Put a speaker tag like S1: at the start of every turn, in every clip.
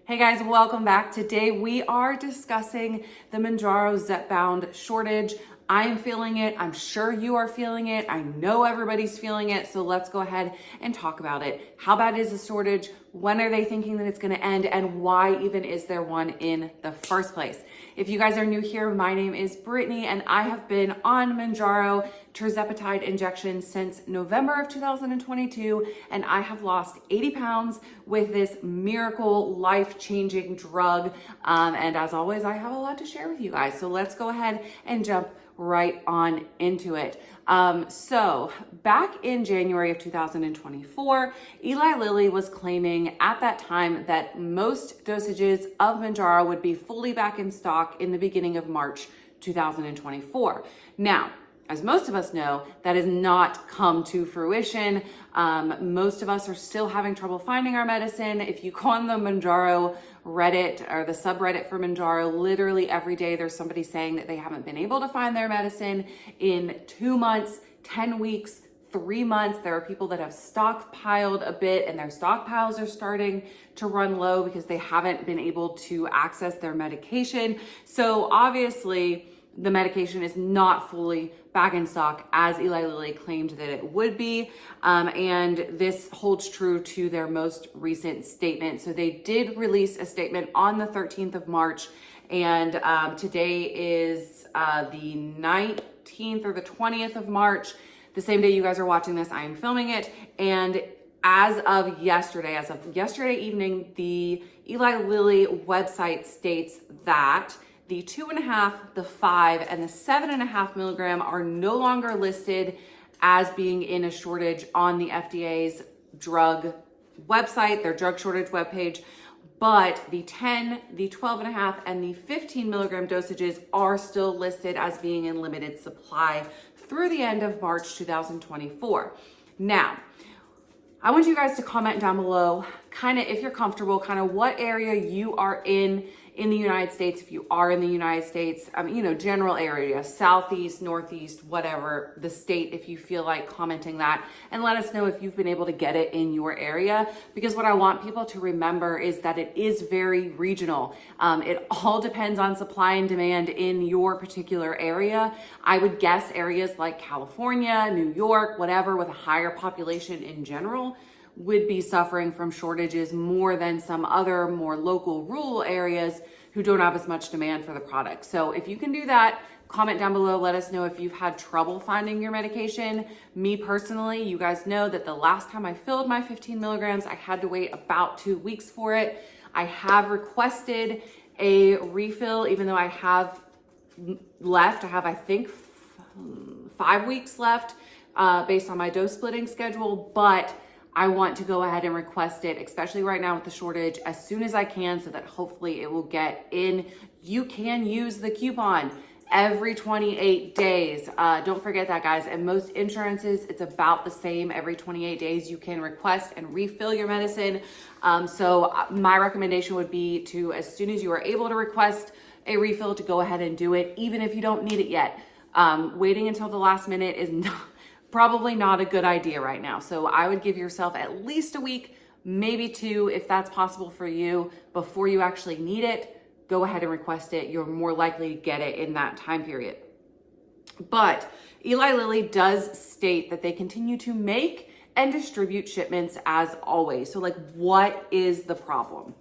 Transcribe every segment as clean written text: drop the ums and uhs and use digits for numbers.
S1: Hey guys, welcome back. Today we are discussing the MOUNJARO Zepbound shortage. I am feeling it. I'm sure you are feeling it. I know everybody's feeling it. So let's go ahead and talk about it. How bad is the shortage? When are they thinking that it's going to end? And why even is there one in the first place? If you guys are new here, my name is Brittany and I have been on MOUNJARO tirzepatide injection since November of 2022, and I have lost 80 pounds with this miracle life-changing drug. And as always, I have a lot to share with you guys. So let's go ahead and jump right on into it. So back in January of 2024, Eli Lilly was claiming at that time that most dosages of MOUNJARO would be fully back in stock in the beginning of March 2024. Now, as most of us know, that has not come to fruition. Most of us are still having trouble finding our medicine. If you go on the MOUNJARO Reddit or the subreddit for MOUNJARO, literally every day there's somebody saying that they haven't been able to find their medicine in 2 months, 10 weeks, 3 months. There are people that have stockpiled a bit and their stockpiles are starting to run low because they haven't been able to access their medication. So obviously, the medication is not fully back in stock as Eli Lilly claimed that it would be. And this holds true to their most recent statement. So they did release a statement on the 13th of March. And today is the 19th or the 20th of March. The same day you guys are watching this, I am filming it. And as of yesterday evening, the Eli Lilly website states that the 2.5, the 5, and the 7.5 milligram are no longer listed as being in a shortage on the FDA's drug website, their drug shortage webpage, but the 10, the 12.5, and the 15 milligram dosages are still listed as being in limited supply through the end of March 2024. Now, I want you guys to comment down below, kind of if you're comfortable, kind of what area you are in the United States, if you are in the United States, general area, southeast, northeast, whatever, the state, if you feel like commenting that, and let us know if you've been able to get it in your area, because what I want people to remember is that it is very regional. It all depends on supply and demand in your particular area. I would guess areas like California, New York, whatever, with a higher population in general, would be suffering from shortages more than some other more local rural areas who don't have as much demand for the product. So if you can do that, comment down below, let us know if you've had trouble finding your medication. Me personally, you guys know that the last time I filled my 15 milligrams, I had to wait about 2 weeks for it. I have requested a refill, even though I have left. I have, I think, 5 weeks left based on my dose splitting schedule, but I want to go ahead and request it, especially right now with the shortage, as soon as I can so that hopefully it will get in. You can use the coupon every 28 days. Don't forget that, guys. And most insurances, it's about the same. Every 28 days, you can request and refill your medicine. So my recommendation would be to, as soon as you are able to request a refill, to go ahead and do it, even if you don't need it yet. Waiting until the last minute is probably not a good idea right now. So I would give yourself at least a week, maybe 2, if that's possible for you, before you actually need it. Go ahead and request it. You're more likely to get it in that time period. But Eli Lilly does state that they continue to make and distribute shipments as always. So what is the problem?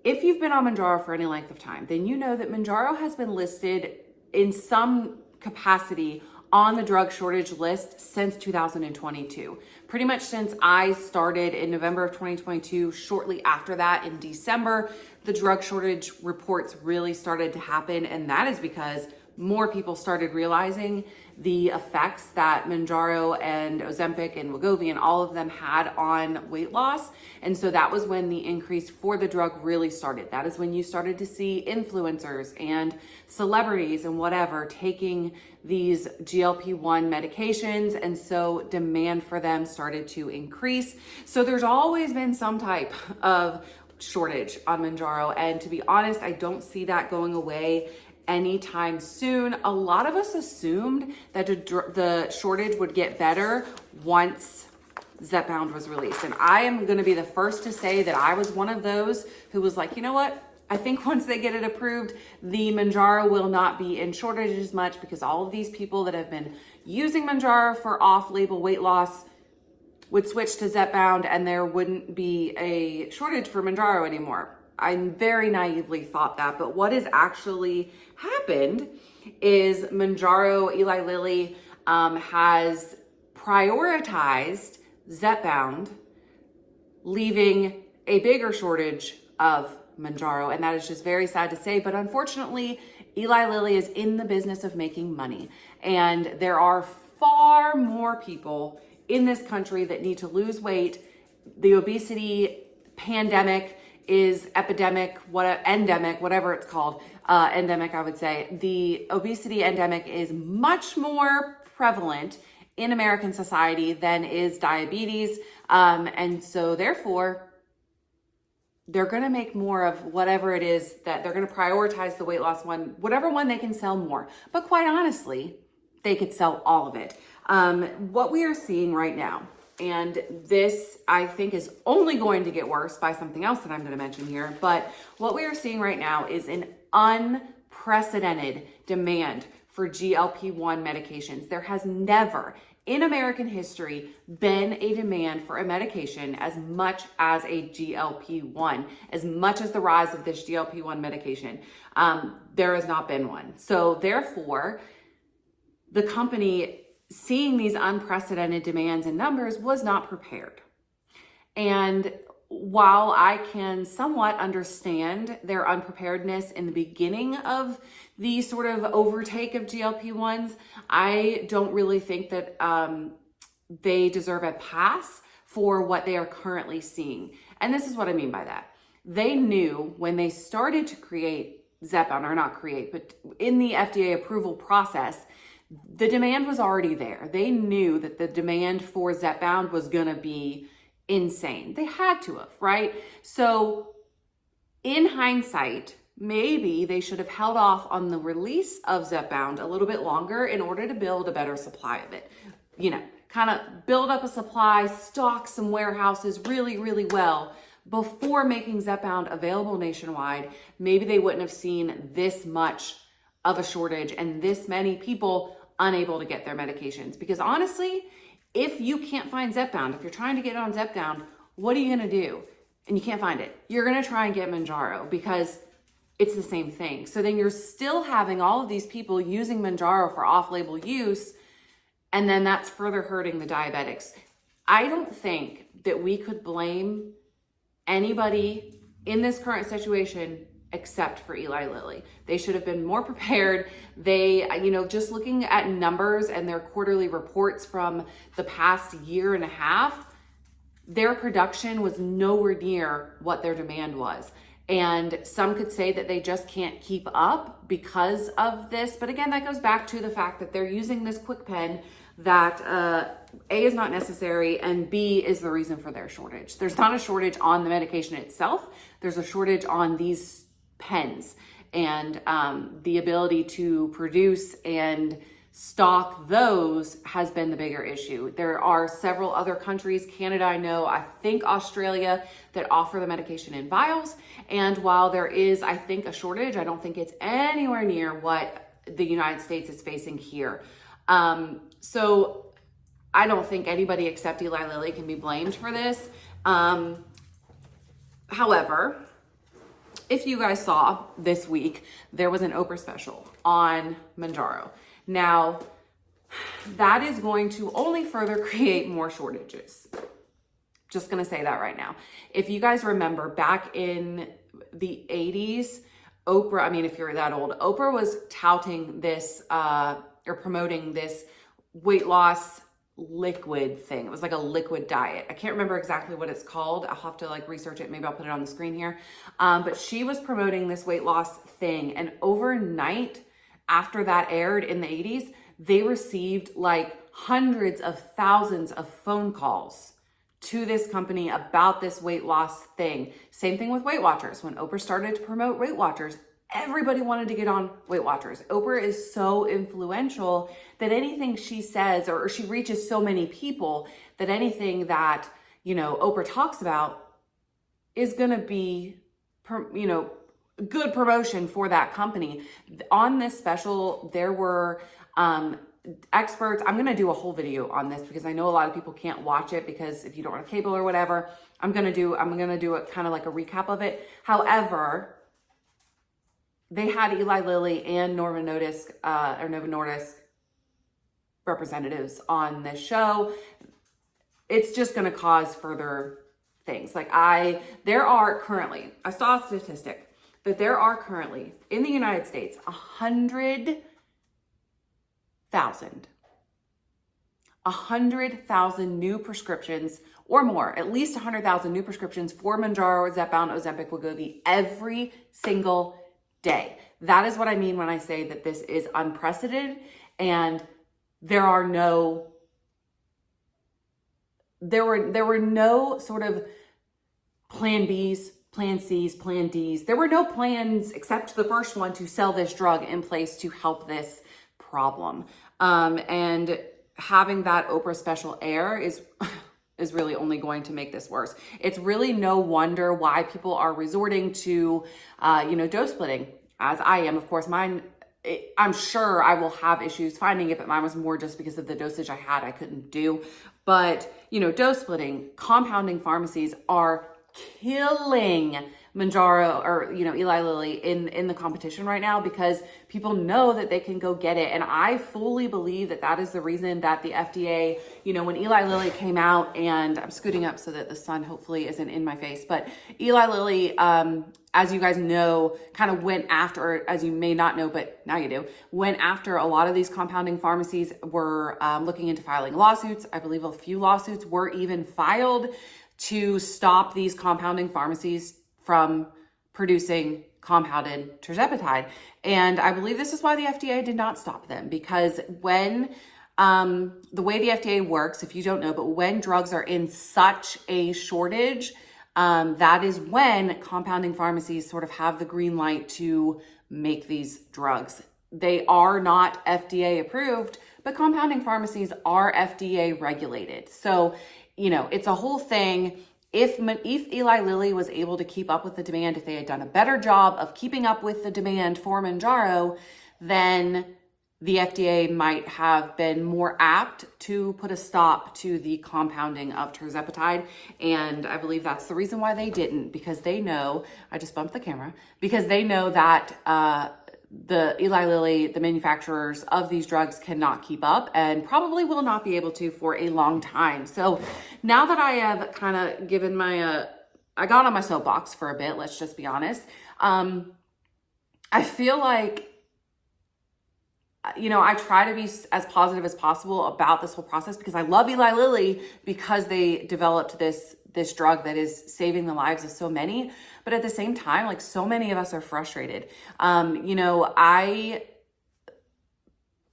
S1: If you've been on MOUNJARO for any length of time, then you know that MOUNJARO has been listed in some capacity on the drug shortage list since 2022. Pretty much since I started in November of 2022, shortly after that in December, the drug shortage reports really started to happen. And that is because more people started realizing the effects that MOUNJARO and Ozempic and Wegovy and all of them had on weight loss. And so that was when the increase for the drug really started. That is when you started to see influencers and celebrities and whatever taking these GLP-1 medications. And so demand for them started to increase. So there's always been some type of shortage on MOUNJARO. And to be honest, I don't see that going away anytime soon. A lot of us assumed that the shortage would get better once Zepbound was released. And I am going to be the first to say that I was one of those who was like, you know what? I think once they get it approved, the Mounjaro will not be in shortage as much, because all of these people that have been using Mounjaro for off-label weight loss would switch to Zepbound and there wouldn't be a shortage for Mounjaro anymore. I very naively thought that, but what has actually happened is Mounjaro, Eli Lilly has prioritized Zepbound, leaving a bigger shortage of Mounjaro, and that is just very sad to say. But unfortunately, Eli Lilly is in the business of making money, and there are far more people in this country that need to lose weight. The obesity pandemic is epidemic, endemic, whatever it's called, endemic, I would say. The obesity endemic is much more prevalent in American society than is diabetes. And so therefore, they're gonna make more of whatever it is that they're gonna prioritize the weight loss one, whatever one they can sell more. But quite honestly, they could sell all of it. What we are seeing right now, and this I think is only going to get worse by something else that I'm gonna mention here, but what we are seeing right now is an unprecedented demand for GLP-1 medications. There has never in American history been a demand for a medication as much as a GLP-1, as much as the rise of this GLP-1 medication. There has not been one. So therefore, the company, seeing these unprecedented demands and numbers, was not prepared. And while I can somewhat understand their unpreparedness in the beginning of the sort of overtake of GLP-1s, I don't really think that they deserve a pass for what they are currently seeing. And this is what I mean by that. They knew when they started to create Zepbound, or not create, but in the FDA approval process, the demand was already there. They knew that the demand for Zepbound was gonna be insane. They had to have, right? So in hindsight, maybe they should have held off on the release of Zepbound a little bit longer in order to build a better supply of it. You know, kind of build up a supply, stock some warehouses really, really well before making Zepbound available nationwide. Maybe they wouldn't have seen this much of a shortage and this many people unable to get their medications. Because honestly, if you can't find Zepbound, if you're trying to get on Zepbound, what are you gonna do? And you can't find it. You're gonna try and get Mounjaro because it's the same thing. So then you're still having all of these people using Mounjaro for off-label use, and then that's further hurting the diabetics. I don't think that we could blame anybody in this current situation except for Eli Lilly. They should have been more prepared. They, just looking at numbers and their quarterly reports from the past year and a half, their production was nowhere near what their demand was. And some could say that they just can't keep up because of this. But again, that goes back to the fact that they're using this quick pen that A, is not necessary, and B, is the reason for their shortage. There's not a shortage on the medication itself. There's a shortage on these pens, and the ability to produce and stock those has been the bigger issue. There are several other countries, Canada, I think Australia, that offer the medication in vials. And while there is, I think, a shortage, I don't think it's anywhere near what the United States is facing here. So I don't think anybody except Eli Lilly can be blamed for this. However, if you guys saw this week, there was an Oprah Special on Mounjaro. Now, that is going to only further create more shortages. Just gonna say that right now. If you guys remember, back in the 80s, Oprah, if you're that old, Oprah was touting this, or promoting this weight loss liquid thing. It was like a liquid diet. I can't remember exactly what it's called. I'll have to research it. Maybe I'll put it on the screen here. But she was promoting this weight loss thing, and overnight after that aired in the 80s, they received hundreds of thousands of phone calls to this company about this weight loss thing. Same thing with Weight Watchers. When Oprah started to promote Weight Watchers, Everybody wanted to get on Weight Watchers. Oprah is so influential that anything she says, or she reaches so many people, that anything that, Oprah talks about is going to be, good promotion for that company. On this special, there were experts. I'm going to do a whole video on this because I know a lot of people can't watch it because if you don't have cable or whatever, I'm going to do it kind of like a recap of it. However, they had Eli Lilly and Novo Nordisk representatives on this show. It's just going to cause further things. I saw a statistic that there are currently in the United States 100,000 new prescriptions or more, at least 100,000 new prescriptions for Mounjaro, Zepbound, Ozempic, Wegovy every single day. That is what I mean when I say that this is unprecedented, and there were no sort of plan Bs, plan Cs, plan Ds. There were no plans except the first one to sell this drug in place to help this problem. And having that Oprah Special air is really only going to make this worse. It's really no wonder why people are resorting to, dose splitting, as I am. Of course, I'm sure I will have issues finding it, but mine was more just because of the dosage I couldn't do. But, dose splitting, compounding pharmacies are killing Mounjaro or, Eli Lilly in the competition right now because people know that they can go get it. And I fully believe that is the reason that the FDA, when Eli Lilly came out, and I'm scooting up so that the sun hopefully isn't in my face, but Eli Lilly, as you guys know, kind of went after, or as you may not know, but now you do, went after a lot of these compounding pharmacies were looking into filing lawsuits. I believe a few lawsuits were even filed to stop these compounding pharmacies from producing compounded tirzepatide. And I believe this is why the FDA did not stop them, because when the way the FDA works, if you don't know, but when drugs are in such a shortage, that is when compounding pharmacies sort of have the green light to make these drugs. They are not FDA approved, but compounding pharmacies are FDA regulated. So, it's a whole thing. If Eli Lilly was able to keep up with the demand, if they had done a better job of keeping up with the demand for Mounjaro, then the FDA might have been more apt to put a stop to the compounding of tirzepatide. And I believe that's the reason why they didn't, because they know, I just bumped the camera, because they know that the Eli Lilly, the manufacturers of these drugs, cannot keep up and probably will not be able to for a long time. So now that I have kind of given I got on my soapbox for a bit, let's just be honest. I feel like, I try to be as positive as possible about this whole process because I love Eli Lilly because they developed this drug that is saving the lives of so many. But at the same time, so many of us are frustrated. I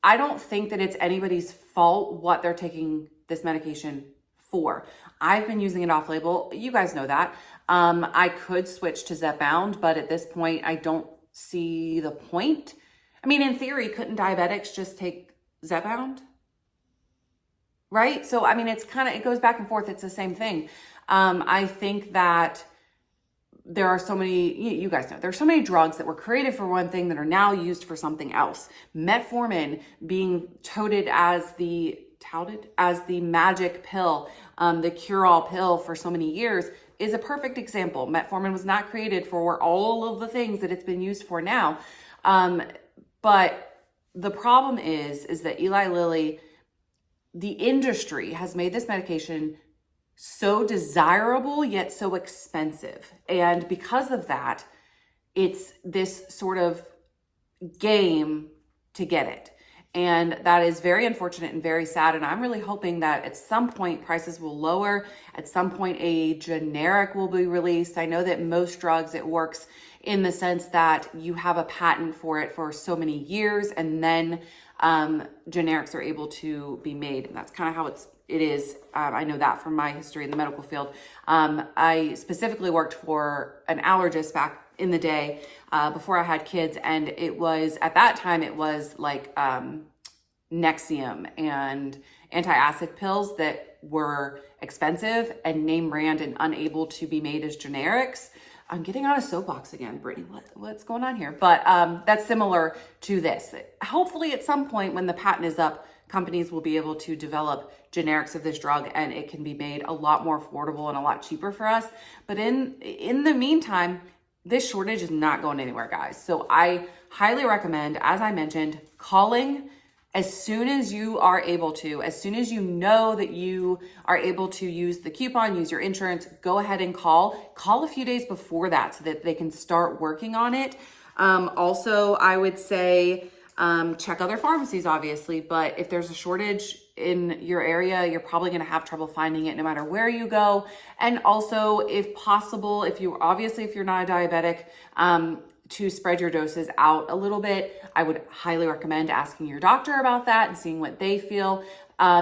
S1: don't think that it's anybody's fault what they're taking this medication for. I've been using it off label. You guys know that. I could switch to Zepbound, but at this point, I don't see the point. I mean, in theory, couldn't diabetics just take Zepbound? Right? So, I mean, it goes back and forth. It's the same thing. I think that there are so many, you guys know, there's so many drugs that were created for one thing that are now used for something else. Metformin being touted as the magic pill, the cure-all pill for so many years is a perfect example. Metformin was not created for all of the things that it's been used for now. But the problem is that Eli Lilly, the industry has made this medication so desirable yet so expensive. And because of that, it's this sort of game to get it. And that is very unfortunate and very sad. And I'm really hoping that at some point prices will lower. At some point a generic will be released. I know that most drugs, it works in the sense that you have a patent for it for so many years and then generics are able to be made. And that's kind of how it's it is. I know that from my history in the medical field. I specifically worked for an allergist back in the day before I had kids. And it was, at that time, it was like Nexium and antacid pills that were expensive and name brand and unable to be made as generics. I'm getting on a soapbox again, Brittany. What's going on here? But that's similar to this. Hopefully at some point when the patent is up, companies will be able to develop generics of this drug and it can be made a lot more affordable and a lot cheaper for us. But in the meantime, this shortage is not going anywhere, guys. So I highly recommend, as I mentioned, calling as soon as you are able to, as soon as you know that you are able to use the coupon, use your insurance, go ahead and call a few days before that so that they can start working on it. Also, I would say, check other pharmacies, obviously, but if there's a shortage in your area, you're probably going to have trouble finding it no matter where you go. And also, if possible, if you're not a diabetic, to spread your doses out a little bit, I would highly recommend asking your doctor about that and seeing what they feel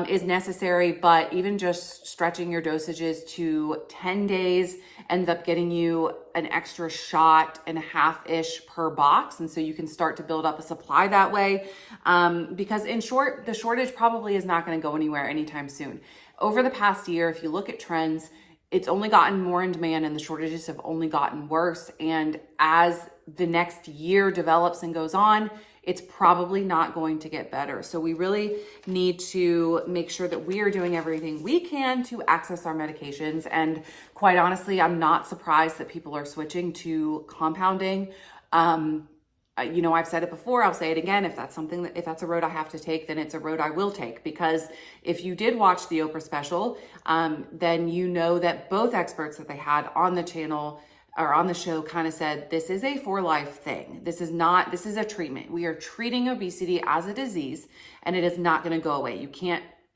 S1: is necessary. But even just stretching your dosages to 10 days ends up getting you an extra shot and a half-ish per box. And so you can start to build up a supply that way. Because in short, the shortage probably is not going to go anywhere anytime soon. Over the past year, if you look at trends, it's only gotten more in demand and the shortages have only gotten worse. And as the next year develops and goes on, it's probably not going to get better. So we really need to make sure that we are doing everything we can to access our medications. And quite honestly, I'm not surprised that people are switching to compounding. I've said it before, I'll say it again. If that's a road I have to take, then it's a road I will take. Because if you did watch the Oprah Special, then you know that both experts that they had on the channel or on the show kind of said, this is a for life thing. This is a treatment. We are treating obesity as a disease and it is not going to go away.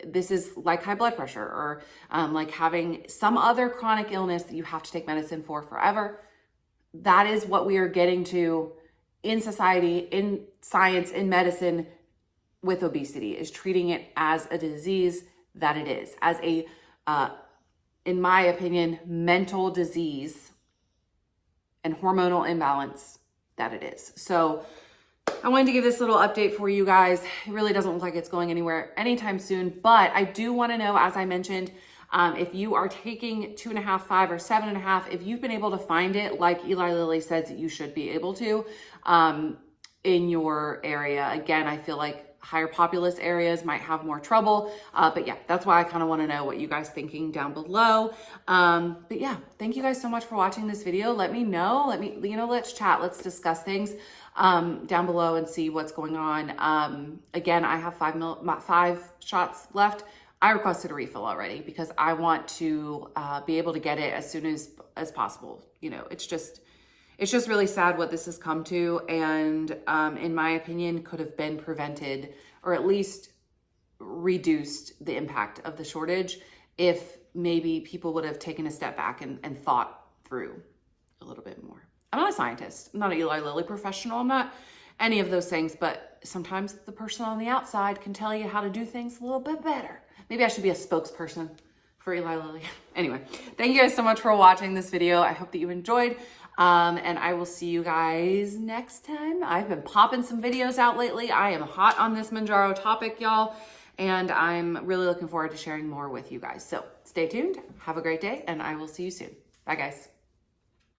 S1: This is like high blood pressure or like having some other chronic illness that you have to take medicine for forever. That is what we are getting to in society, in science, in medicine with obesity, is treating it as a disease that it is, as a, in my opinion, mental disease and hormonal imbalance that it is. So I wanted to give this little update for you guys. It really doesn't look like it's going anywhere anytime soon, but I do want to know, as I mentioned, if you are taking 2.5, 5, or 7.5, if you've been able to find it, like Eli Lilly says that you should be able to, in your area. Again, I feel like higher populous areas might have more trouble. But yeah, that's why I kind of want to know what you guys thinking down below. But yeah, thank you guys so much for watching this video. Let me know, let's chat, let's discuss things down below and see what's going on. Again, I have 5 shots left. I requested a refill already because I want to be able to get it as soon as possible. It's just really sad what this has come to, and in my opinion, could have been prevented or at least reduced the impact of the shortage if maybe people would have taken a step back and thought through a little bit more. I'm not a scientist. I'm not an Eli Lilly professional. I'm not any of those things, but sometimes the person on the outside can tell you how to do things a little bit better. Maybe I should be a spokesperson for Eli Lilly. Anyway, thank you guys so much for watching this video. I hope that you enjoyed. And I will see you guys next time. I've been popping some videos out lately. I am hot on this Mounjaro topic, y'all. And I'm really looking forward to sharing more with you guys. So stay tuned. Have a great day. And I will see you soon. Bye, guys.